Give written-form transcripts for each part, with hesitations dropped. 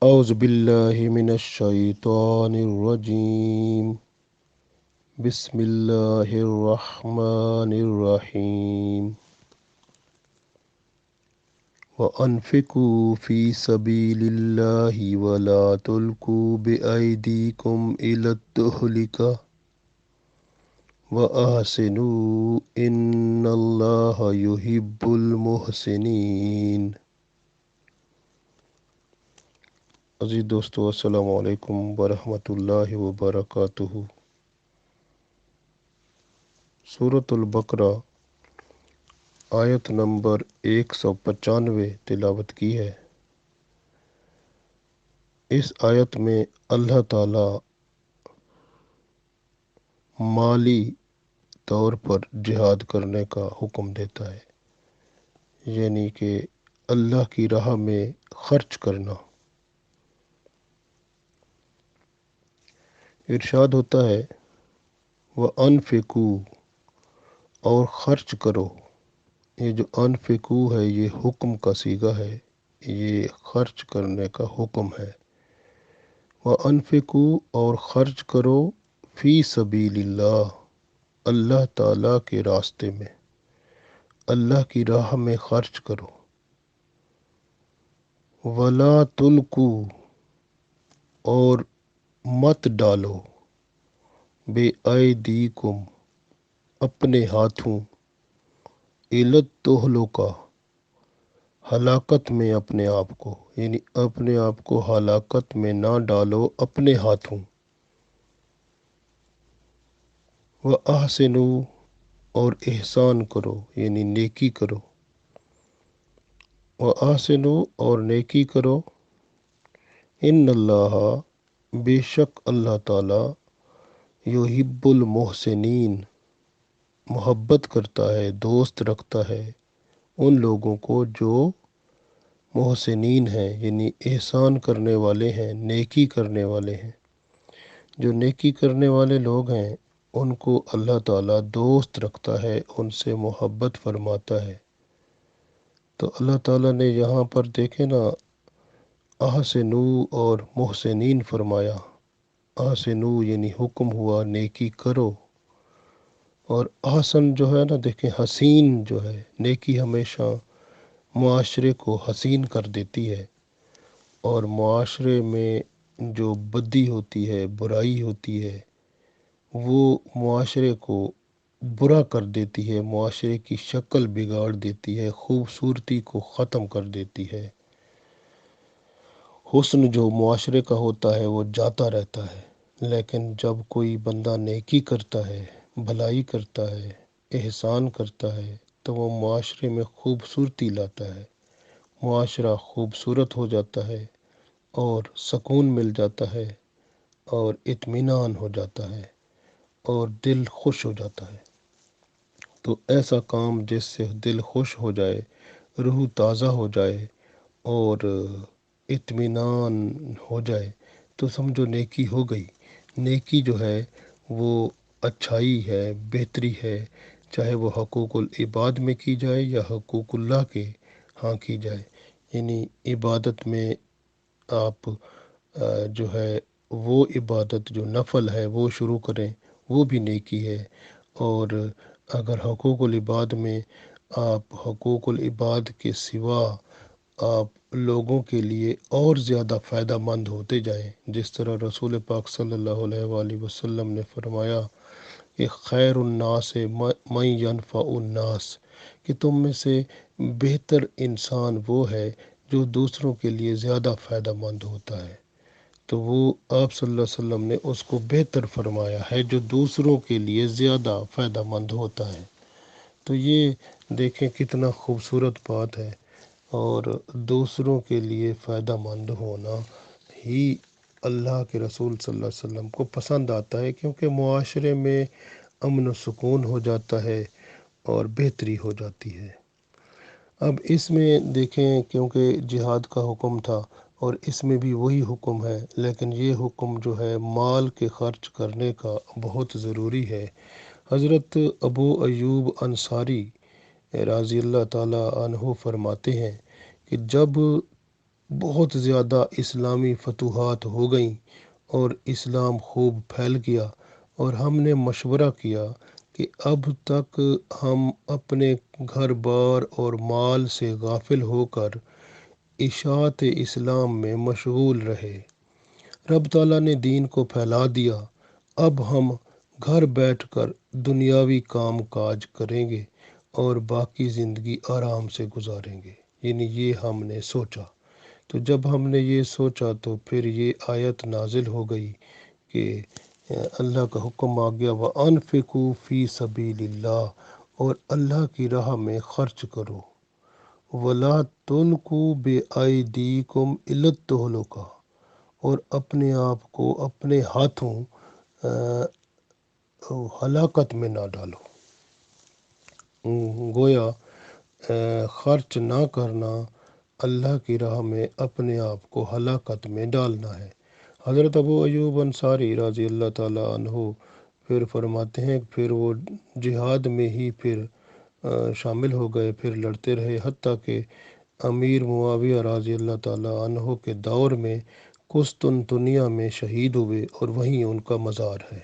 اعوذ باللہ من الشیطان الرجیم بسم اللہ الرحمن الرحیم وَأَنفِقُوا فِي سَبِيلِ اللَّهِ وَلَا تُلْقُوا بِأَيْدِيكُمْ إِلَى التَّهْلُكَةِ وَأَحْسِنُوا إِنَّ اللَّهَ يُحِبُّ الْمُحْسِنِينَ۔ عزیز دوستو، السلام علیکم ورحمۃ اللہ وبرکاتہ۔ سورۃ البقرہ آیت نمبر 195 تلاوت کی ہے۔ اس آیت میں اللہ تعالی مالی طور پر جہاد کرنے کا حکم دیتا ہے، یعنی کہ اللہ کی راہ میں خرچ کرنا۔ ارشاد ہوتا ہے وَأَنفِقُوا، اور خرچ کرو۔ یہ جو انفقو ہے یہ حکم کا صیغہ ہے، یہ خرچ کرنے کا حکم ہے۔ وَأَنفِقُوا، اور خرچ کرو، فی سبیل اللہ، اللہ تعالیٰ کے راستے میں، اللہ کی راہ میں خرچ کرو۔ وَلَا تُلْقُوا، اور مت ڈالو، بے ایدیکم، اپنے ہاتھوں، الی التہلکہ، ہلاکت میں اپنے آپ کو، یعنی اپنے آپ کو ہلاکت میں نہ ڈالو اپنے ہاتھوں۔ وَأَحْسِنُوا، اور احسان کرو، یعنی نیکی کرو۔ وَأَحْسِنُوا، اور نیکی کرو۔ ان اللہ، بے شک اللہ تعالی، یحب المحسنین، محبت کرتا ہے، دوست رکھتا ہے ان لوگوں کو جو محسنین ہیں، یعنی احسان کرنے والے ہیں، نیکی کرنے والے ہیں۔ جو نیکی کرنے والے لوگ ہیں ان کو اللہ تعالیٰ دوست رکھتا ہے، ان سے محبت فرماتا ہے۔ تو اللہ تعالیٰ نے یہاں پر دیکھے نا، احسنو اور محسنین فرمایا۔ احسنو یعنی حکم ہوا نیکی کرو، اور احسن جو ہے نا، دیکھیں حسین جو ہے، نیکی ہمیشہ معاشرے کو حسین کر دیتی ہے، اور معاشرے میں جو بدی ہوتی ہے، برائی ہوتی ہے، وہ معاشرے کو برا کر دیتی ہے، معاشرے کی شکل بگاڑ دیتی ہے، خوبصورتی کو ختم کر دیتی ہے۔ حسن جو معاشرے کا ہوتا ہے وہ جاتا رہتا ہے، لیکن جب کوئی بندہ نیکی کرتا ہے، بھلائی کرتا ہے، احسان کرتا ہے، تو وہ معاشرے میں خوبصورتی لاتا ہے، معاشرہ خوبصورت ہو جاتا ہے، اور سکون مل جاتا ہے، اور اطمینان ہو جاتا ہے، اور دل خوش ہو جاتا ہے۔ تو ایسا کام جس سے دل خوش ہو جائے، روح تازہ ہو جائے، اور اطمینان ہو جائے، تو سمجھو نیکی ہو گئی۔ نیکی جو ہے وہ اچھائی ہے، بہتری ہے، چاہے وہ حقوق العباد میں کی جائے یا حقوق اللہ کے ہاں کی جائے۔ یعنی عبادت میں آپ جو ہے وہ عبادت جو نفل ہے وہ شروع کریں، وہ بھی نیکی ہے۔ اور اگر حقوق العباد میں آپ حقوق العباد کے سوا آپ لوگوں کے لیے اور زیادہ فائدہ مند ہوتے جائیں، جس طرح رسول پاک صلی اللہ علیہ وآلہ وسلم نے فرمایا کہ خیر الناس من ینفع الناس، کہ تم میں سے بہتر انسان وہ ہے جو دوسروں کے لیے زیادہ فائدہ مند ہوتا ہے۔ تو وہ آپ صلی اللہ علیہ وسلم نے اس کو بہتر فرمایا ہے جو دوسروں کے لیے زیادہ فائدہ مند ہوتا ہے۔ تو یہ دیکھیں کتنا خوبصورت بات ہے، اور دوسروں کے لیے فائدہ مند ہونا ہی اللہ کے رسول صلی اللہ علیہ وسلم کو پسند آتا ہے، کیونکہ معاشرے میں امن و سکون ہو جاتا ہے اور بہتری ہو جاتی ہے۔ اب اس میں دیکھیں، کیونکہ جہاد کا حکم تھا اور اس میں بھی وہی حکم ہے، لیکن یہ حکم جو ہے مال کے خرچ کرنے کا بہت ضروری ہے۔ حضرت ابو ایوب انصاری رضی اللہ تعالیٰ عنہ فرماتے ہیں کہ جب بہت زیادہ اسلامی فتوحات ہو گئیں اور اسلام خوب پھیل گیا، اور ہم نے مشورہ کیا کہ اب تک ہم اپنے گھر بار اور مال سے غافل ہو کر اشاعت اسلام میں مشغول رہے۔ رب تعالیٰ نے دین کو پھیلا دیا، اب ہم گھر بیٹھ کر دنیاوی کام کاج کریں گے اور باقی زندگی آرام سے گزاریں گے، یعنی یہ ہم نے سوچا۔ تو جب ہم نے یہ سوچا تو پھر یہ آیت نازل ہو گئی کہ اللہ کا حکم آ گیا، وَأَنفِقُوا فِي سَبِيلِ اللَّهِ، اور اللہ کی راہ میں خرچ کرو، وَلَا تُلْقُوا بِأَيْدِيكُمْ إِلَى التَّهْلُكَةِ، اور اپنے آپ کو اپنے ہاتھوں ہلاکت میں نہ ڈالو۔ گویا خرچ نہ کرنا اللہ کی راہ میں اپنے آپ کو ہلاکت میں ڈالنا ہے۔ حضرت ابو ایوب انصاری رضی اللہ تعالیٰ عنہ پھر فرماتے ہیں، پھر وہ جہاد میں ہی پھر شامل ہو گئے، پھر لڑتے رہے، حتیٰ کہ امیر معاویہ رضی اللہ تعالیٰ عنہ کے دور میں قسطنطنیہ میں شہید ہوئے اور وہیں ان کا مزار ہے۔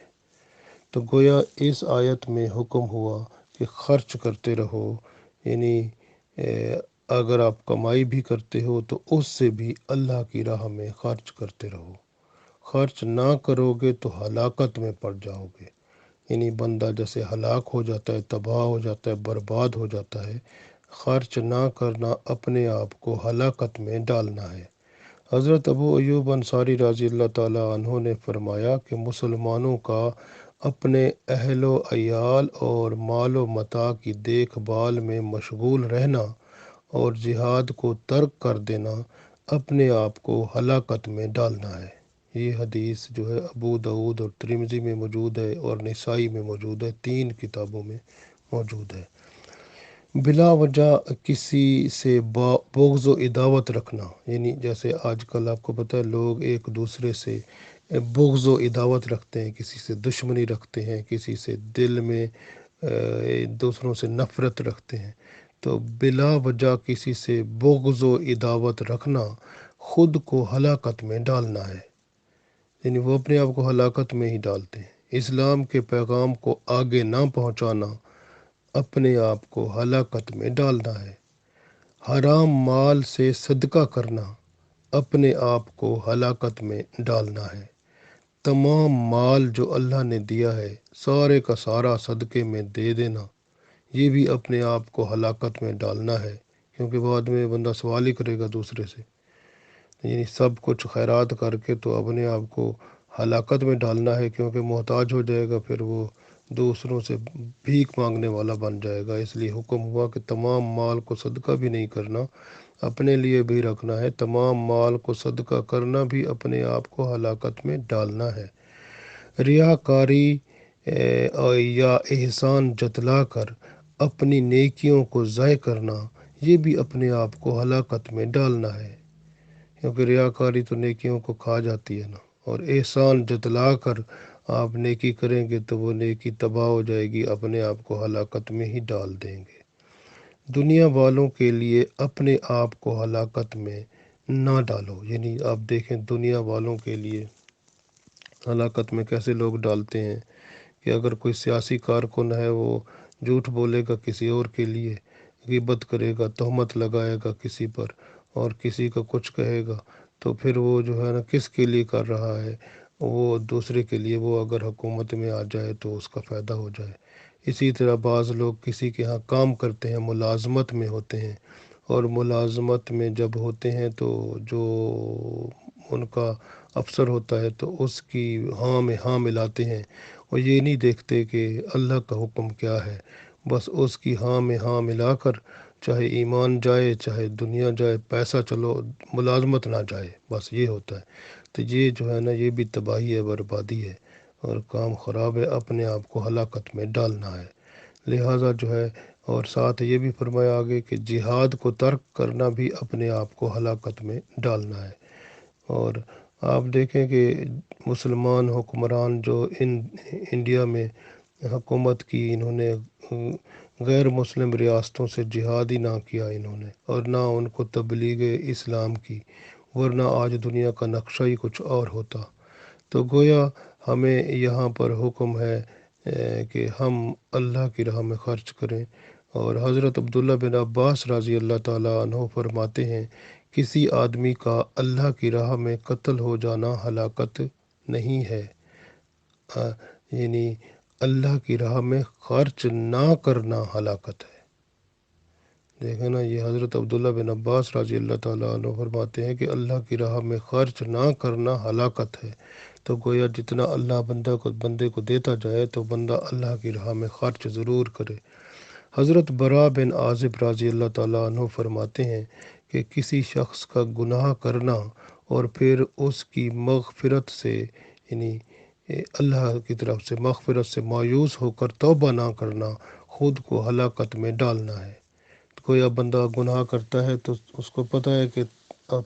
تو گویا اس آیت میں حکم ہوا کہ خرچ کرتے رہو، یعنی اگر آپ کمائی بھی کرتے ہو تو اس سے بھی اللہ کی راہ میں خرچ کرتے رہو۔ خرچ نہ کرو گے تو ہلاکت میں پڑ جاؤ گے، یعنی بندہ جیسے ہلاک ہو جاتا ہے، تباہ ہو جاتا ہے، برباد ہو جاتا ہے۔ خرچ نہ کرنا اپنے آپ کو ہلاکت میں ڈالنا ہے۔ حضرت ابو ایوب انصاری رضی اللہ تعالیٰ عنہ نے فرمایا کہ مسلمانوں کا اپنے اہل و عیال اور مال و متاع کی دیکھ بھال میں مشغول رہنا اور جہاد کو ترک کر دینا اپنے آپ کو ہلاکت میں ڈالنا ہے۔ یہ حدیث جو ہے ابو داؤد اور ترمذی میں موجود ہے اور نسائی میں موجود ہے، 3 کتابوں میں موجود ہے۔ بلا وجہ کسی سے بغض و عداوت رکھنا، یعنی جیسے آج کل آپ کو پتہ ہے لوگ ایک دوسرے سے بغض و عداوت رکھتے ہیں، کسی سے دشمنی رکھتے ہیں، کسی سے دل میں دوسروں سے نفرت رکھتے ہیں۔ تو بلا وجہ کسی سے بغض و عداوت رکھنا خود کو ہلاکت میں ڈالنا ہے، یعنی وہ اپنے آپ کو ہلاکت میں ہی ڈالتے ہیں۔ اسلام کے پیغام کو آگے نہ پہنچانا اپنے آپ کو ہلاکت میں ڈالنا ہے۔ حرام مال سے صدقہ کرنا اپنے آپ کو ہلاکت میں ڈالنا ہے۔ تمام مال جو اللہ نے دیا ہے سارے کا سارا صدقے میں دے دینا، یہ بھی اپنے آپ کو ہلاکت میں ڈالنا ہے، کیونکہ بعد میں بندہ سوال ہی کرے گا دوسرے سے، یعنی سب کچھ خیرات کر کے تو اپنے آپ کو ہلاکت میں ڈالنا ہے، کیونکہ محتاج ہو جائے گا، پھر وہ دوسروں سے بھیک مانگنے والا بن جائے گا۔ اس لیے حکم ہوا کہ تمام مال کو صدقہ بھی نہیں کرنا، اپنے لیے بھی رکھنا ہے۔ تمام مال کو صدقہ کرنا بھی اپنے آپ کو ہلاکت میں ڈالنا ہے۔ ریاکاری یا احسان جتلا کر اپنی نیکیوں کو ضائع کرنا، یہ بھی اپنے آپ کو ہلاکت میں ڈالنا ہے، کیونکہ ریاکاری تو نیکیوں کو کھا جاتی ہے نا، اور احسان جتلا کر آپ نیکی کریں گے تو وہ نیکی تباہ ہو جائے گی، اپنے آپ کو ہلاکت میں ہی ڈال دیں گے۔ دنیا والوں کے لیے اپنے آپ کو ہلاکت میں نہ ڈالو، یعنی آپ دیکھیں دنیا والوں کے لیے ہلاکت میں کیسے لوگ ڈالتے ہیں کہ اگر کوئی سیاسی کارکن ہے وہ جھوٹ بولے گا کسی اور کے لیے، غیبت کرے گا، تہمت لگائے گا کسی پر اور کسی کا کچھ کہے گا، تو پھر وہ جو ہے نا کس کے لیے کر رہا ہے، وہ دوسرے کے لیے، وہ اگر حکومت میں آ جائے تو اس کا فائدہ ہو جائے۔ اسی طرح بعض لوگ کسی کے ہاں کام کرتے ہیں، ملازمت میں ہوتے ہیں، اور ملازمت میں جب ہوتے ہیں تو جو ان کا افسر ہوتا ہے تو اس کی ہاں میں ہاں ملاتے ہیں، اور یہ نہیں دیکھتے کہ اللہ کا حکم کیا ہے، بس اس کی ہاں میں ہاں ملا کر چاہے ایمان جائے چاہے دنیا جائے، پیسہ چلو ملازمت نہ جائے، بس یہ ہوتا ہے۔ تو یہ جو ہے نا یہ بھی تباہی ہے، بربادی ہے اور کام خراب ہے، اپنے آپ کو ہلاکت میں ڈالنا ہے۔ لہٰذا جو ہے، اور ساتھ یہ بھی فرمایا آگے کہ جہاد کو ترک کرنا بھی اپنے آپ کو ہلاکت میں ڈالنا ہے۔ اور آپ دیکھیں کہ مسلمان حکمران جو انڈیا میں حکومت کی، انہوں نے غیر مسلم ریاستوں سے جہاد ہی نہ کیا انہوں نے، اور نہ ان کو تبلیغ اسلام کی، ورنہ آج دنیا کا نقشہ ہی کچھ اور ہوتا۔ تو گویا ہمیں یہاں پر حکم ہے کہ ہم اللہ کی راہ میں خرچ کریں۔ اور حضرت عبداللہ بن عباس رضی اللہ تعالیٰ عنہ فرماتے ہیں، کسی آدمی کا اللہ کی راہ میں قتل ہو جانا ہلاکت نہیں ہے، یعنی اللہ کی راہ میں خرچ نہ کرنا ہلاکت ہے۔ دیکھیں نا، یہ حضرت عبداللہ بن عباس رضی اللہ تعالیٰ عنہ فرماتے ہیں کہ اللہ کی راہ میں خرچ نہ کرنا ہلاکت ہے۔ تو گویا جتنا اللہ بندے کو دیتا جائے تو بندہ اللہ کی راہ میں خرچ ضرور کرے۔ حضرت برا بن عازب رضی اللہ تعالیٰ عنہ فرماتے ہیں کہ کسی شخص کا گناہ کرنا اور پھر اس کی مغفرت سے، یعنی اللہ کی طرف سے مغفرت سے مایوس ہو کر توبہ نہ کرنا، خود کو ہلاکت میں ڈالنا ہے۔ کوئی اب بندہ گناہ کرتا ہے تو اس کو پتہ ہے کہ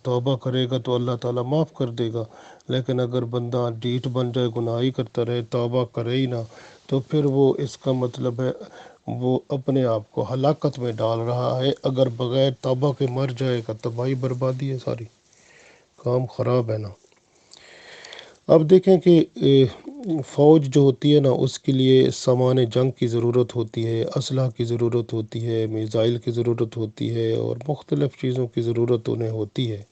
توبہ کرے گا تو اللہ تعالیٰ معاف کر دے گا، لیکن اگر بندہ ڈھیٹ بن جائے، گناہ ہی کرتا رہے، توبہ کرے ہی نہ، تو پھر وہ اس کا مطلب ہے وہ اپنے آپ کو ہلاکت میں ڈال رہا ہے۔ اگر بغیر توبہ کے مر جائے گا، تباہی بربادی ہے، ساری کام خراب ہے نا۔ اب دیکھیں کہ فوج جو ہوتی ہے نا، اس کے لیے سامان جنگ کی ضرورت ہوتی ہے، اسلحہ کی ضرورت ہوتی ہے، میزائل کی ضرورت ہوتی ہے، اور مختلف چیزوں کی ضرورت انہیں ہوتی ہے۔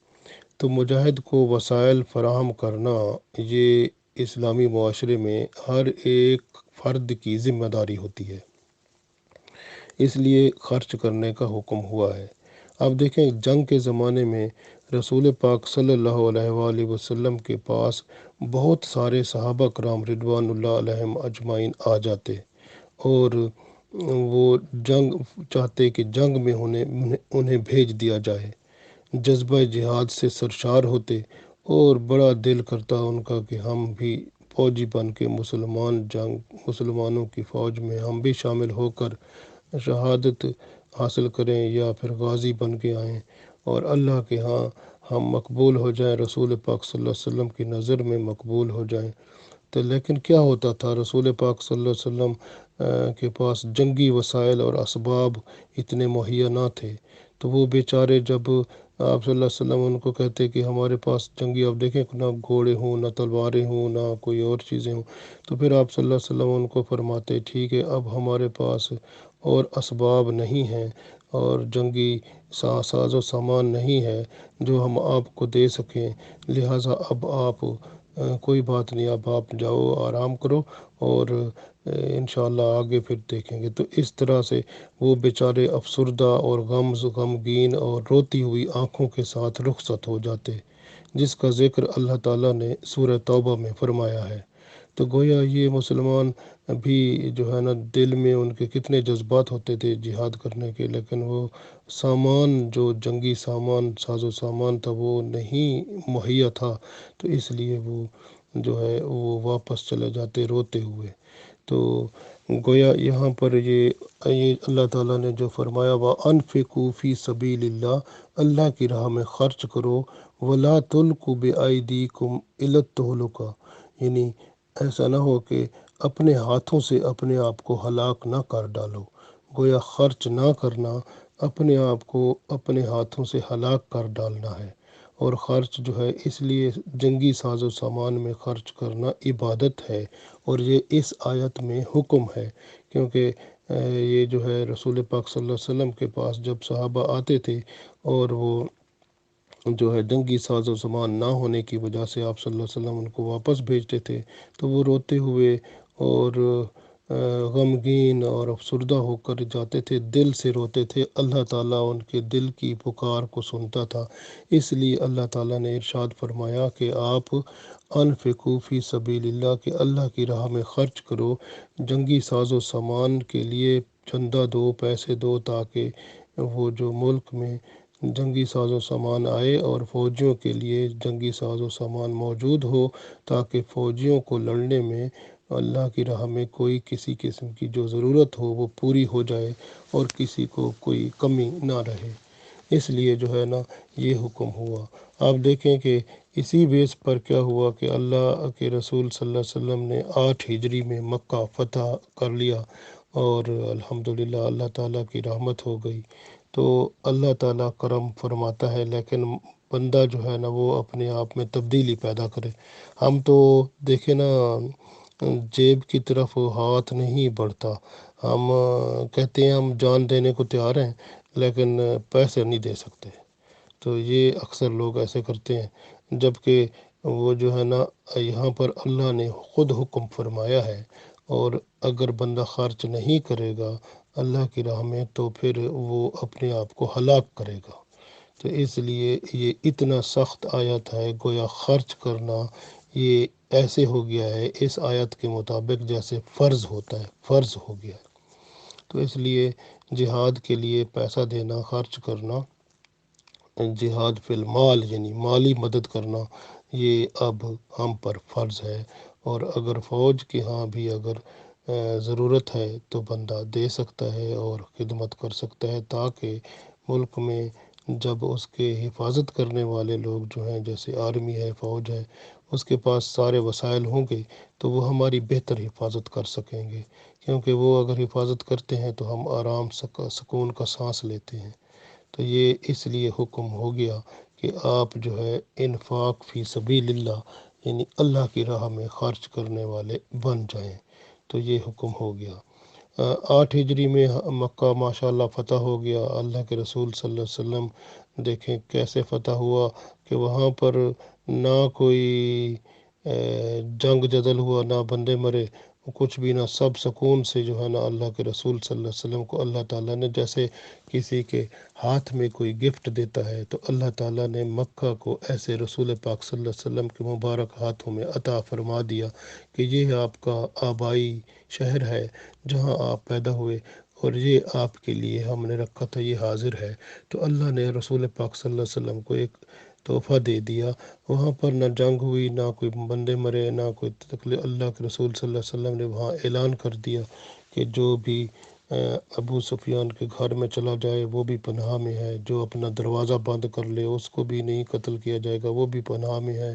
تو مجاہد کو وسائل فراہم کرنا، یہ اسلامی معاشرے میں ہر ایک فرد کی ذمہ داری ہوتی ہے، اس لیے خرچ کرنے کا حکم ہوا ہے۔ اب دیکھیں، جنگ کے زمانے میں رسول پاک صلی اللہ علیہ وآلہ وسلم کے پاس بہت سارے صحابہ کرام رضوان اللہ علیہم اجمعین آ جاتے، اور وہ جنگ چاہتے کہ جنگ میں انہیں بھیج دیا جائے۔ جذبہ جہاد سے سرشار ہوتے اور بڑا دل کرتا ان کا کہ ہم بھی فوجی بن کے مسلمانوں کی فوج میں ہم بھی شامل ہو کر شہادت حاصل کریں، یا پھر غازی بن کے آئیں اور اللہ کے ہاں ہم مقبول ہو جائیں، رسول پاک صلی اللہ علیہ وسلم کی نظر میں مقبول ہو جائیں۔ تو لیکن کیا ہوتا تھا، رسول پاک صلی اللہ علیہ وسلم کے پاس جنگی وسائل اور اسباب اتنے مہیا نہ تھے۔ تو وہ بیچارے جب آپ صلی اللہ علیہ وسلم ان کو کہتے کہ ہمارے پاس جنگی، اب دیکھیں نہ گھوڑے ہوں، نہ تلواریں ہوں، نہ کوئی اور چیزیں ہوں، تو پھر آپ صلی اللہ علیہ وسلم ان کو فرماتے، ٹھیک ہے، اب ہمارے پاس اور اسباب نہیں ہیں اور جنگی ساز و سامان نہیں ہے جو ہم آپ کو دے سکیں، لہٰذا اب آپ کوئی بات نہیں، اب آپ جاؤ آرام کرو، اور انشاءاللہ آگے پھر دیکھیں گے۔ تو اس طرح سے وہ بیچارے افسردہ اور غمگین اور روتی ہوئی آنکھوں کے ساتھ رخصت ہو جاتے، جس کا ذکر اللہ تعالیٰ نے سورہ توبہ میں فرمایا ہے۔ تو گویا یہ مسلمان بھی جو ہے نا، دل میں ان کے کتنے جذبات ہوتے تھے جہاد کرنے کے، لیکن وہ سامان، جو جنگی سامان، ساز و سامان تھا، وہ نہیں مہیا تھا، تو اس لیے وہ جو ہے وہ واپس چلے جاتے روتے ہوئے۔ تو گویا یہاں پر یہ اللہ تعالیٰ نے جو فرمایا، وَأَنفِقُوا فِي سَبِيلِ اللَّهِ، اللہ کی راہ میں خرچ کرو، وَلَا تُلْقُوا بِأَيْدِيكُمْ إِلَى التَّهْلُكَةِ، یعنی ایسا نہ ہو کہ اپنے ہاتھوں سے اپنے آپ کو ہلاک نہ کر ڈالو۔ گویا خرچ نہ کرنا اپنے آپ کو اپنے ہاتھوں سے ہلاک کر ڈالنا ہے۔ اور خرچ جو ہے، اس لیے جنگی ساز و سامان میں خرچ کرنا عبادت ہے، اور یہ اس آیت میں حکم ہے، کیونکہ یہ جو ہے رسول پاک صلی اللہ علیہ وسلم کے پاس جب صحابہ آتے تھے اور وہ جو ہے جنگی ساز و سامان نہ ہونے کی وجہ سے آپ صلی اللہ علیہ وسلم ان کو واپس بھیجتے تھے، تو وہ روتے ہوئے اور غمگین اور افسردہ ہو کر جاتے تھے، دل سے روتے تھے۔ اللہ تعالیٰ ان کے دل کی پکار کو سنتا تھا، اس لیے اللہ تعالیٰ نے ارشاد فرمایا کہ آپ انفقوا فی سبیل اللہ، کہ اللہ کی راہ میں خرچ کرو، جنگی ساز و سامان کے لیے چندہ دو، پیسے دو، تاکہ وہ جو ملک میں جنگی ساز و سامان آئے اور فوجیوں کے لیے جنگی ساز و سامان موجود ہو، تاکہ فوجیوں کو لڑنے میں اللہ کی راہ میں کوئی کسی قسم کی جو ضرورت ہو وہ پوری ہو جائے اور کسی کو کوئی کمی نہ رہے۔ اس لیے جو ہے نا یہ حکم ہوا۔ آپ دیکھیں کہ اسی بیس پر کیا ہوا کہ اللہ کے رسول صلی اللہ علیہ وسلم نے 8 ہجری میں مکہ فتح کر لیا، اور الحمدللہ اللہ تعالیٰ کی رحمت ہو گئی۔ تو اللہ تعالیٰ کرم فرماتا ہے، لیکن بندہ جو ہے نا وہ اپنے آپ میں تبدیلی پیدا کرے۔ ہم تو دیکھیں نا، جیب کی طرف ہاتھ نہیں بڑھتا، ہم کہتے ہیں ہم جان دینے کو تیار ہیں لیکن پیسے نہیں دے سکتے۔ تو یہ اکثر لوگ ایسے کرتے ہیں، جبکہ وہ جو ہے نا یہاں پر اللہ نے خود حکم فرمایا ہے، اور اگر بندہ خرچ نہیں کرے گا اللہ کی راہ میں تو پھر وہ اپنے آپ کو ہلاک کرے گا۔ تو اس لیے یہ اتنا سخت آیت ہے، گویا خرچ کرنا یہ ایسے ہو گیا ہے اس آیت کے مطابق جیسے فرض ہوتا ہے، فرض ہو گیا ہے۔ تو اس لیے جہاد کے لیے پیسہ دینا، خرچ کرنا، جہاد فی المال یعنی مالی مدد کرنا، یہ اب ہم پر فرض ہے۔ اور اگر فوج کے ہاں بھی اگر ضرورت ہے تو بندہ دے سکتا ہے اور خدمت کر سکتا ہے، تاکہ ملک میں جب اس کے حفاظت کرنے والے لوگ جو ہیں، جیسے آرمی ہے، فوج ہے، اس کے پاس سارے وسائل ہوں گے تو وہ ہماری بہتر حفاظت کر سکیں گے، کیونکہ وہ اگر حفاظت کرتے ہیں تو ہم آرام سکون کا سانس لیتے ہیں۔ تو یہ اس لیے حکم ہو گیا کہ آپ جو ہے انفاق فی سبیل اللہ یعنی اللہ کی راہ میں خرچ کرنے والے بن جائیں۔ تو یہ حکم ہو گیا۔ 8 ہجری میں مکہ ماشاء اللہ فتح ہو گیا۔ اللہ کے رسول صلی اللہ علیہ وسلم دیکھیں کیسے فتح ہوا کہ وہاں پر نہ کوئی جنگ جدل ہوا، نہ بندے مرے، کچھ بھی نہ، سب سکون سے جو ہے نا اللہ کے رسول صلی اللہ علیہ وسلم کو اللہ تعالیٰ نے، جیسے کسی کے ہاتھ میں کوئی گفٹ دیتا ہے تو اللہ تعالیٰ نے مکہ کو ایسے رسول پاک صلی اللہ علیہ وسلم کے مبارک ہاتھوں میں عطا فرما دیا کہ یہ آپ کا آبائی شہر ہے جہاں آپ پیدا ہوئے، اور یہ آپ کے لیے ہم نے رکھا تھا، یہ حاضر ہے۔ تو اللہ نے رسول پاک صلی اللہ علیہ وسلم کو ایک تحفہ دے دیا، وہاں پر نہ جنگ ہوئی، نہ کوئی بندے مرے، نہ کوئی تکلیف۔ اللہ کے رسول صلی اللہ علیہ وسلم نے وہاں اعلان کر دیا کہ جو بھی ابو سفیان کے گھر میں چلا جائے وہ بھی پناہ میں ہے، جو اپنا دروازہ بند کر لے اس کو بھی نہیں قتل کیا جائے گا، وہ بھی پناہ میں ہے،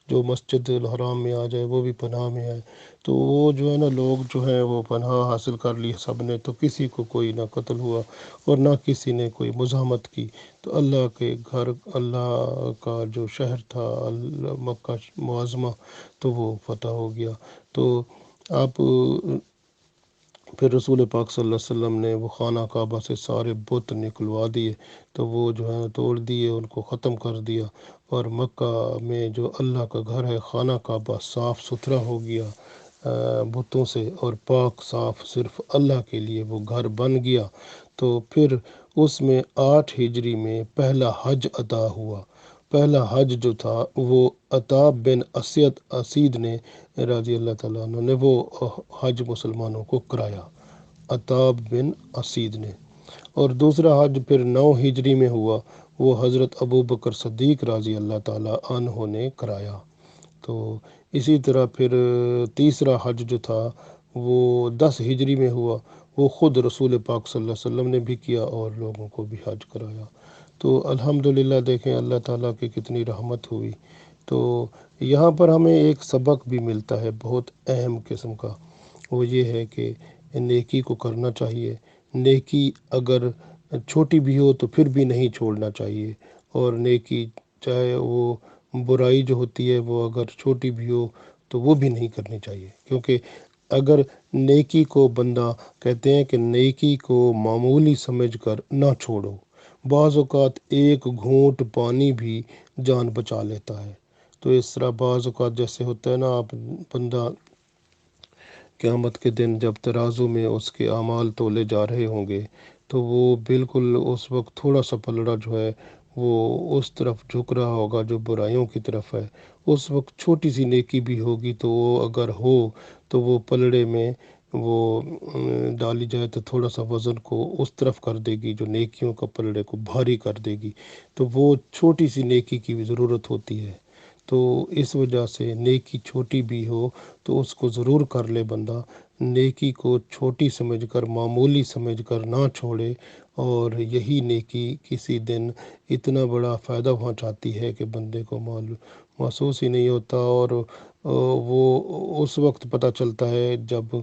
جو مسجد الحرام میں آ جائے وہ بھی پناہ میں ہے۔ تو وہ جو ہے نا لوگ جو ہیں وہ پناہ حاصل کر لی سب نے، تو کسی کو کوئی نہ قتل ہوا اور نہ کسی نے کوئی مزاحمت کی۔ تو اللہ کے گھر، اللہ کا جو شہر تھا مکہ معظمہ، تو وہ فتح ہو گیا۔ تو آپ پھر رسول پاک صلی اللہ علیہ وسلم نے وہ خانہ کعبہ سے سارے بت نکلوا دیے، تو وہ جو ہے توڑ دیے، ان کو ختم کر دیا، اور مکہ میں جو اللہ کا گھر ہے خانہ کعبہ صاف ستھرا ہو گیا بتوں سے، اور پاک صاف صرف اللہ کے لیے وہ گھر بن گیا۔ تو پھر اس میں 8 ہجری میں پہلا حج ادا ہوا۔ پہلا حج جو تھا وہ عطا بن اسید نے رضی اللہ تعالیٰ عنہ نے وہ حج مسلمانوں کو کرایا، عطا بن اسید نے۔ اور دوسرا حج پھر 9 ہجری میں ہوا، وہ حضرت ابو بکر صدیق رضی اللہ تعالیٰ عنہ نے کرایا۔ تو اسی طرح پھر تیسرا حج جو تھا وہ 10 ہجری میں ہوا، وہ خود رسول پاک صلی اللہ علیہ وسلم نے بھی کیا اور لوگوں کو بھی حج کرایا۔ تو الحمدللہ دیکھیں اللہ تعالیٰ کی کتنی رحمت ہوئی۔ تو یہاں پر ہمیں ایک سبق بھی ملتا ہے بہت اہم قسم کا، وہ یہ ہے کہ نیکی کو کرنا چاہیے، نیکی اگر چھوٹی بھی ہو تو پھر بھی نہیں چھوڑنا چاہیے، اور نیکی چاہے وہ برائی جو ہوتی ہے وہ اگر چھوٹی بھی ہو تو وہ بھی نہیں کرنی چاہیے، کیونکہ اگر نیکی کو بندہ کہتے ہیں کہ نیکی کو معمولی سمجھ کر نہ چھوڑو، بعض اوقات ایک گھونٹ پانی بھی جان بچا لیتا ہے۔ تو اس طرح بعض اوقات جیسے ہوتا ہے نا، آپ بندہ قیامت کے دن جب ترازو میں اس کے اعمال تولے جا رہے ہوں گے تو وہ بالکل اس وقت تھوڑا سا پلڑا جو ہے وہ اس طرف جھک رہا ہوگا جو برائیوں کی طرف ہے، اس وقت چھوٹی سی نیکی بھی ہوگی تو وہ اگر ہو تو وہ پلڑے میں وہ ڈالی جائے تو تھوڑا سا وزن کو اس طرف کر دے گی جو نیکیوں کا پلڑے کو بھاری کر دے گی، تو وہ چھوٹی سی نیکی کی بھی ضرورت ہوتی ہے۔ تو اس وجہ سے نیکی چھوٹی بھی ہو تو اس کو ضرور کر لے بندہ، نیکی کو چھوٹی سمجھ کر معمولی سمجھ کر نہ چھوڑے، اور یہی نیکی کسی دن اتنا بڑا فائدہ پہنچاتی ہے کہ بندے کو محسوس ہی نہیں ہوتا، اور وہ اس وقت پتہ چلتا ہے جب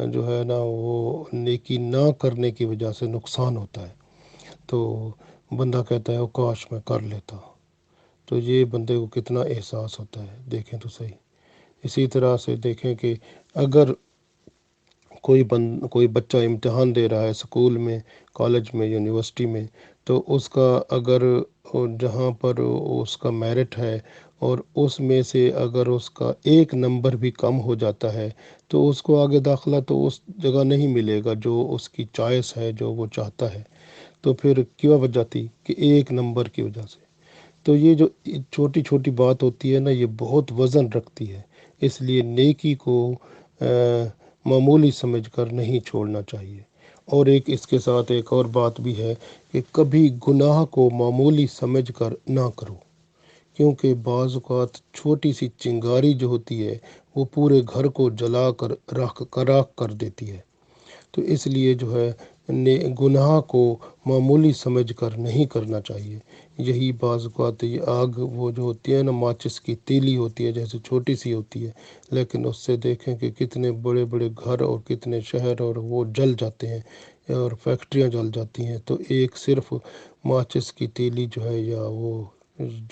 جو ہے نا وہ نیکی نہ کرنے کی وجہ سے نقصان ہوتا ہے، تو بندہ کہتا ہے کاش میں کر لیتا۔ تو یہ بندے کو کتنا احساس ہوتا ہے، دیکھیں تو صحیح۔ اسی طرح سے دیکھیں کہ اگر کوئی بچہ امتحان دے رہا ہے اسکول میں، کالج میں، یونیورسٹی میں، تو اس کا اگر جہاں پر اس کا میرٹ ہے اور اس میں سے اگر اس کا ایک نمبر بھی کم ہو جاتا ہے تو اس کو آگے داخلہ تو اس جگہ نہیں ملے گا جو اس کی چوائس ہے، جو وہ چاہتا ہے۔ تو پھر کیا وجہ تھی کہ ایک نمبر کی وجہ سے۔ تو یہ جو چھوٹی چھوٹی بات ہوتی ہے نا، یہ بہت وزن رکھتی ہے، اس لیے نیکی کو معمولی سمجھ کر نہیں چھوڑنا چاہیے۔ اور اس کے ساتھ ایک اور بات بھی ہے کہ کبھی گناہ کو معمولی سمجھ کر نہ کرو، کیونکہ بعض اوقات چھوٹی سی چنگاری جو ہوتی ہے وہ پورے گھر کو جلا کر راکھ کر دیتی ہے۔ تو اس لیے جو ہے گناہ کو معمولی سمجھ کر نہیں کرنا چاہیے۔ یہی بعض اوقات یہ آگ وہ جو ہوتی ہے نا، ماچس کی تیلی ہوتی ہے، جیسے چھوٹی سی ہوتی ہے، لیکن اس سے دیکھیں کہ کتنے بڑے بڑے گھر اور کتنے شہر اور وہ جل جاتے ہیں اور فیکٹریاں جل جاتی ہیں۔ تو ایک صرف ماچس کی تیلی جو ہے یا وہ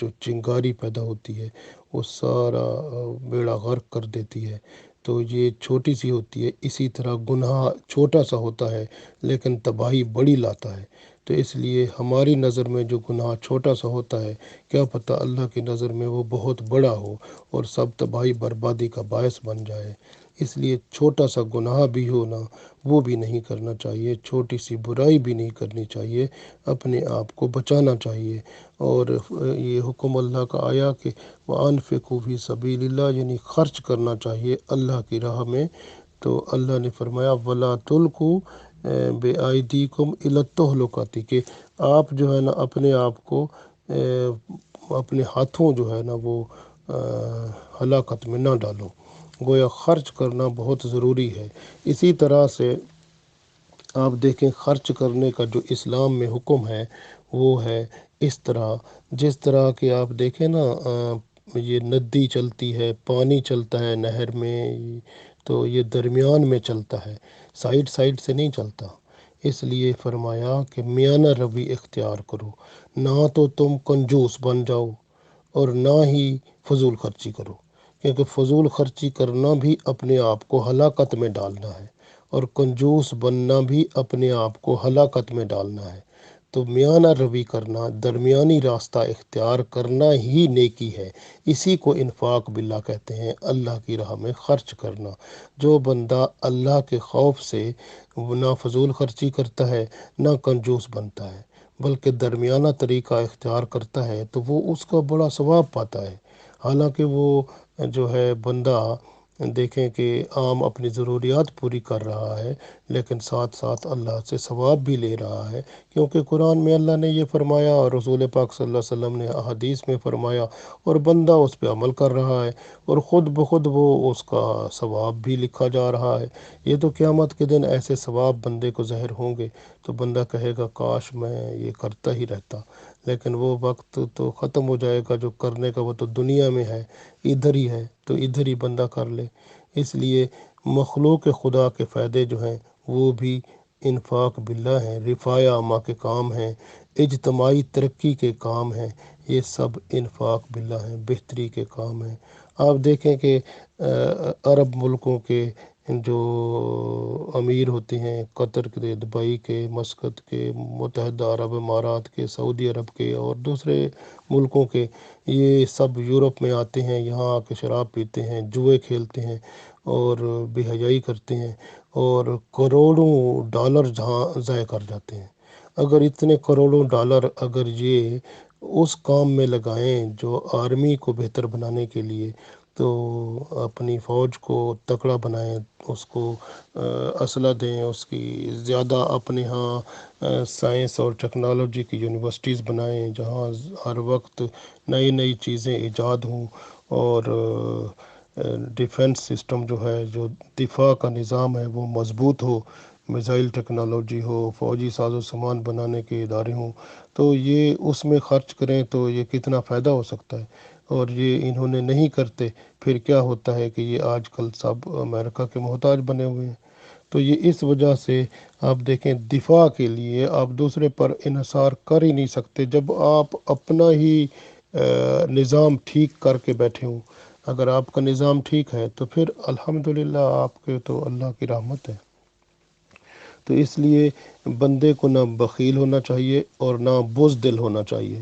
جو چنگاری پیدا ہوتی ہے وہ سارا بیڑا غرق کر دیتی ہے۔ تو یہ چھوٹی سی ہوتی ہے، اسی طرح گناہ چھوٹا سا ہوتا ہے لیکن تباہی بڑی لاتا ہے۔ تو اس لیے ہماری نظر میں جو گناہ چھوٹا سا ہوتا ہے، کیا پتہ اللہ کی نظر میں وہ بہت بڑا ہو اور سب تباہی بربادی کا باعث بن جائے۔ اس لیے چھوٹا سا گناہ بھی ہونا وہ بھی نہیں کرنا چاہیے، چھوٹی سی برائی بھی نہیں کرنی چاہیے، اپنے آپ کو بچانا چاہیے۔ اور یہ حکم اللہ کا آیا کہ وَأَنفِقُوا فِي سَبِيلِ اللَّهِ، یعنی خرچ کرنا چاہیے اللہ کی راہ میں۔ تو اللہ نے فرمایا وَلَا تُلْقُوا بِأَيْدِيكُمْ إِلَى التَّهْلُكَةِ، کہ آپ جو ہے نا اپنے آپ کو اپنے ہاتھوں جو ہے نا وہ ہلاکت میں نہ ڈالو۔ گویا خرچ کرنا بہت ضروری ہے۔ اسی طرح سے آپ دیکھیں خرچ کرنے کا جو اسلام میں حکم ہے وہ ہے اس طرح، جس طرح کہ آپ دیکھیں نا یہ ندی چلتی ہے، پانی چلتا ہے نہر میں، تو یہ درمیان میں چلتا ہے، سائیڈ سائیڈ سے نہیں چلتا۔ اس لیے فرمایا کہ میانہ روی اختیار کرو، نہ تو تم کنجوس بن جاؤ اور نہ ہی فضول خرچی کرو، کیونکہ فضول خرچی کرنا بھی اپنے آپ کو ہلاکت میں ڈالنا ہے اور کنجوس بننا بھی اپنے آپ کو ہلاکت میں ڈالنا ہے۔ تو میانہ روی کرنا، درمیانی راستہ اختیار کرنا ہی نیکی ہے۔ اسی کو انفاق باللہ کہتے ہیں، اللہ کی راہ میں خرچ کرنا۔ جو بندہ اللہ کے خوف سے نہ فضول خرچی کرتا ہے نہ کنجوس بنتا ہے بلکہ درمیانہ طریقہ اختیار کرتا ہے تو وہ اس کا بڑا ثواب پاتا ہے۔ حالانکہ وہ جو ہے بندہ دیکھیں کہ عام اپنی ضروریات پوری کر رہا ہے لیکن ساتھ ساتھ اللہ سے ثواب بھی لے رہا ہے، کیونکہ قرآن میں اللہ نے یہ فرمایا اور رسول پاک صلی اللہ علیہ وسلم نے احادیث میں فرمایا، اور بندہ اس پہ عمل کر رہا ہے اور خود بخود وہ اس کا ثواب بھی لکھا جا رہا ہے۔ یہ تو قیامت کے دن ایسے ثواب بندے کو ظاہر ہوں گے تو بندہ کہے گا کاش میں یہ کرتا ہی رہتا، لیکن وہ وقت تو ختم ہو جائے گا جو کرنے کا، وہ تو دنیا میں ہے، ادھر ہی ہے، تو ادھر ہی بندہ کر لے۔ اس لیے مخلوق خدا کے فائدے جو ہیں وہ بھی انفاق باللہ ہیں، رفاع عامہ کے کام ہیں، اجتماعی ترقی کے کام ہیں، یہ سب انفاق باللہ ہیں، بہتری کے کام ہیں۔ آپ دیکھیں کہ عرب ملکوں کے جو امیر ہوتے ہیں، قطر کے، دبئی کے، مسقط کے، متحدہ عرب امارات کے، سعودی عرب کے اور دوسرے ملکوں کے، یہ سب یورپ میں آتے ہیں، یہاں آ کے شراب پیتے ہیں، جوئے کھیلتے ہیں اور بے حیائی کرتے ہیں اور کروڑوں ڈالر جہاں ضائع کر جاتے ہیں۔ اگر اتنے کروڑوں ڈالر اگر یہ اس کام میں لگائیں جو آرمی کو بہتر بنانے کے لیے، تو اپنی فوج کو تکڑا بنائیں، اس کو اسلحہ دیں، اس کی زیادہ اپنے ہاں سائنس اور ٹیکنالوجی کی یونیورسٹیز بنائیں جہاں ہر وقت نئی نئی چیزیں ایجاد ہوں، اور ڈیفنس سسٹم جو ہے، جو دفاع کا نظام ہے وہ مضبوط ہو، میزائل ٹیکنالوجی ہو، فوجی ساز و سامان بنانے کے ادارے ہوں، تو یہ اس میں خرچ کریں تو یہ کتنا فائدہ ہو سکتا ہے۔ اور یہ انہوں نے نہیں کرتے، پھر کیا ہوتا ہے کہ یہ آج کل سب امریکہ کے محتاج بنے ہوئے ہیں۔ تو یہ اس وجہ سے آپ دیکھیں دفاع کے لیے آپ دوسرے پر انحصار کر ہی نہیں سکتے۔ جب آپ اپنا ہی نظام ٹھیک کر کے بیٹھے ہوں۔ اگر آپ کا نظام ٹھیک ہے تو پھر الحمدللہ آپ کے تو اللہ کی رحمت ہے۔ تو اس لیے بندے کو نہ بخیل ہونا چاہیے اور نہ بزدل ہونا چاہیے۔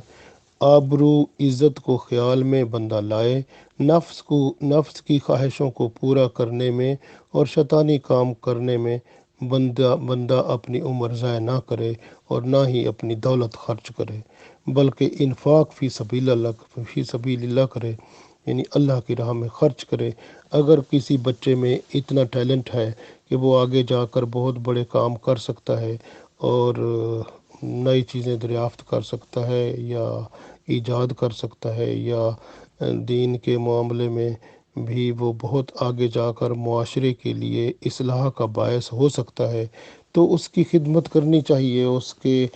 آبرو عزت کو خیال میں بندہ لائے، نفس کی خواہشوں کو پورا کرنے میں اور شیطانی کام کرنے میں بندہ اپنی عمر ضائع نہ کرے اور نہ ہی اپنی دولت خرچ کرے، بلکہ انفاق فی سبیل اللہ کرے، یعنی اللہ کی راہ میں خرچ کرے۔ اگر کسی بچے میں اتنا ٹیلنٹ ہے کہ وہ آگے جا کر بہت بڑے کام کر سکتا ہے اور نئی چیزیں دریافت کر سکتا ہے یا ایجاد کر سکتا ہے یا دین کے معاملے میں بھی وہ بہت آگے جا کر معاشرے کے لیے اصلاح کا باعث ہو سکتا ہے، تو اس کی خدمت کرنی چاہیے، اس کے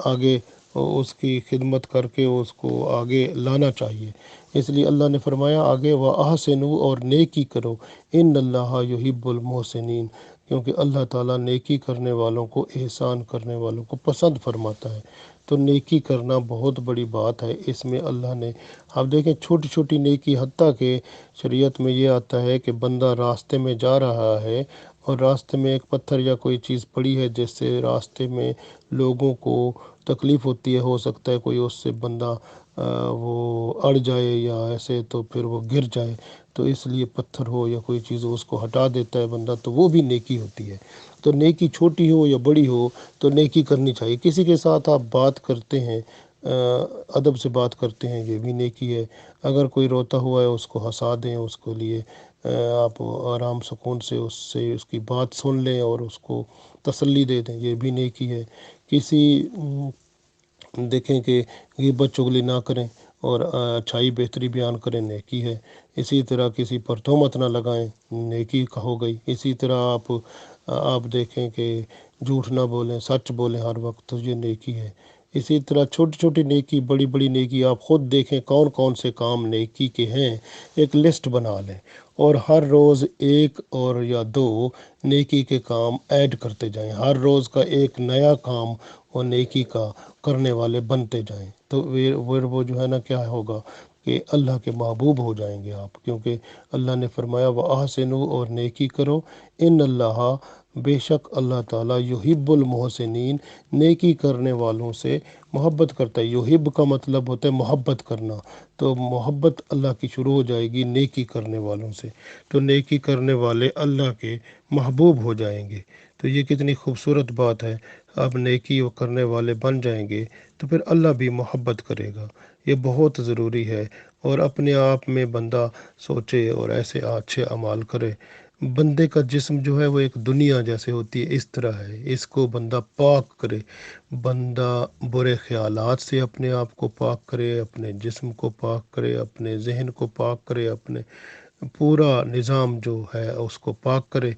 آگے اس کی خدمت کر کے اس کو آگے لانا چاہیے۔ اس لیے اللہ نے فرمایا آگے وَأَحْسِنُوا، اور نیکی کرو، ان اللہ یحب المحسنین، کیونکہ اللہ تعالیٰ نیکی کرنے والوں کو، احسان کرنے والوں کو پسند فرماتا ہے۔ تو نیکی کرنا بہت بڑی بات ہے۔ اس میں اللہ نے، آپ دیکھیں چھوٹی چھوٹی نیکی، حتیٰ کہ شریعت میں یہ آتا ہے کہ بندہ راستے میں جا رہا ہے اور راستے میں ایک پتھر یا کوئی چیز پڑی ہے جس سے راستے میں لوگوں کو تکلیف ہوتی ہے، ہو سکتا ہے کوئی اس سے بندہ وہ اڑ جائے یا ایسے، تو پھر وہ گر جائے، تو اس لیے پتھر ہو یا کوئی چیز ہو اس کو ہٹا دیتا ہے بندہ، تو وہ بھی نیکی ہوتی ہے۔ تو نیکی چھوٹی ہو یا بڑی ہو تو نیکی کرنی چاہیے۔ کسی کے ساتھ آپ بات کرتے ہیں، ادب سے بات کرتے ہیں، یہ بھی نیکی ہے۔ اگر کوئی روتا ہوا ہے اس کو ہنسا دیں، اس کے لیے آپ آرام سکون سے اس کی بات سن لیں اور اس کو تسلی دے دیں، یہ بھی نیکی ہے۔ کسی دیکھیں کہ غیبت چغلی نہ کریں اور اچھائی بہتری بیان کریں، نیکی ہے۔ اسی طرح کسی پر تہمت نہ لگائیں، نیکی کا ہو گئی۔ اسی طرح آپ دیکھیں کہ جھوٹ نہ بولیں، سچ بولیں ہر وقت، تو یہ نیکی ہے۔ اسی طرح چھوٹی چھوٹی نیکی، بڑی بڑی نیکی، آپ خود دیکھیں کون کون سے کام نیکی کے ہیں، ایک لسٹ بنا لیں اور ہر روز ایک اور یا دو نیکی کے کام ایڈ کرتے جائیں، ہر روز کا ایک نیا کام اور نیکی کا کرنے والے بنتے جائیں، تو وہ جو ہے نا کیا ہوگا کہ اللہ کے محبوب ہو جائیں گے آپ، کیونکہ اللہ نے فرمایا وَأَحْسِنُوا، اور نیکی کرو، ان اللہ، بے شک اللہ تعالیٰ، یحب المحسنین، نیکی کرنے والوں سے محبت کرتا ہے۔ یحب کا مطلب ہوتا ہے محبت کرنا، تو محبت اللہ کی شروع ہو جائے گی نیکی کرنے والوں سے، تو نیکی کرنے والے اللہ کے محبوب ہو جائیں گے۔ تو یہ کتنی خوبصورت بات ہے، اب نیکی کرنے والے بن جائیں گے تو پھر اللہ بھی محبت کرے گا، یہ بہت ضروری ہے۔ اور اپنے آپ میں بندہ سوچے اور ایسے اچھے اعمال کرے۔ بندے کا جسم جو ہے وہ ایک دنیا جیسے ہوتی ہے، اس طرح ہے، اس کو بندہ پاک کرے، بندہ برے خیالات سے اپنے آپ کو پاک کرے، اپنے جسم کو پاک کرے، اپنے ذہن کو پاک کرے، اپنے پورا نظام جو ہے اس کو پاک کرے،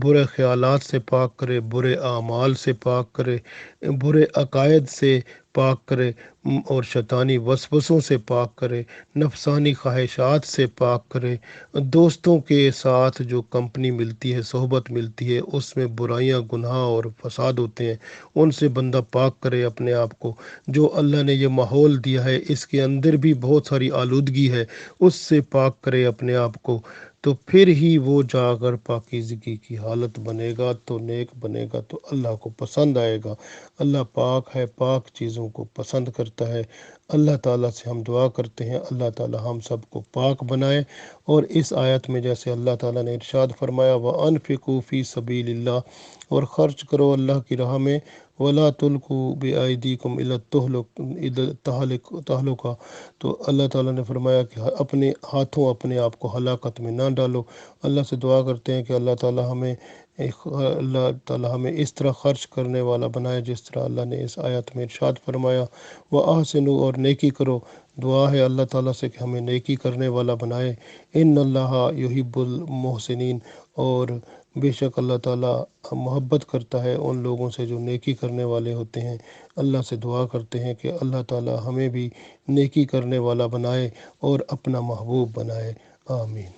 برے خیالات سے پاک کرے، برے اعمال سے پاک کرے، برے عقائد سے پاک کرے اور شیطانی وسوسوں سے پاک کرے، نفسانی خواہشات سے پاک کرے، دوستوں کے ساتھ جو کمپنی ملتی ہے، صحبت ملتی ہے، اس میں برائیاں، گناہ اور فساد ہوتے ہیں، ان سے بندہ پاک کرے اپنے آپ کو۔ جو اللہ نے یہ ماحول دیا ہے اس کے اندر بھی بہت ساری آلودگی ہے، اس سے پاک کرے اپنے آپ کو، تو پھر ہی وہ جا کر پاکیزگی کی حالت بنے گا، تو نیک بنے گا، تو اللہ کو پسند آئے گا۔ اللہ پاک ہے، پاک چیزوں کو پسند کرتا ہے۔ اللہ تعالیٰ سے ہم دعا کرتے ہیں اللہ تعالیٰ ہم سب کو پاک بنائے۔ اور اس آیت میں جیسے اللہ تعالیٰ نے ارشاد فرمایا وَأَنفِقُوا فِي سَبِيلِ اللَّهِ، اور خرچ کرو اللہ کی راہ میں، وَلَا تُلْقُوا بِأَيْدِيكُمْ إِلَى التَّهْلُكَةِ، تو اللہ تعالیٰ نے فرمایا کہ اپنے ہاتھوں اپنے آپ کو ہلاکت میں نہ ڈالو۔ اللہ سے دعا کرتے ہیں کہ اللہ تعالیٰ ہمیں اس طرح خرچ کرنے والا بنائے جس طرح اللہ نے اس آیت میں ارشاد فرمایا وَأَحْسِنُوا، اور نیکی کرو۔ دعا ہے اللہ تعالیٰ سے کہ ہمیں نیکی کرنے والا بنائے، ان اللہ یحب المحسنین، اور بے شک اللہ تعالیٰ محبت کرتا ہے ان لوگوں سے جو نیکی کرنے والے ہوتے ہیں۔ اللہ سے دعا کرتے ہیں کہ اللہ تعالیٰ ہمیں بھی نیکی کرنے والا بنائے اور اپنا محبوب بنائے، آمین۔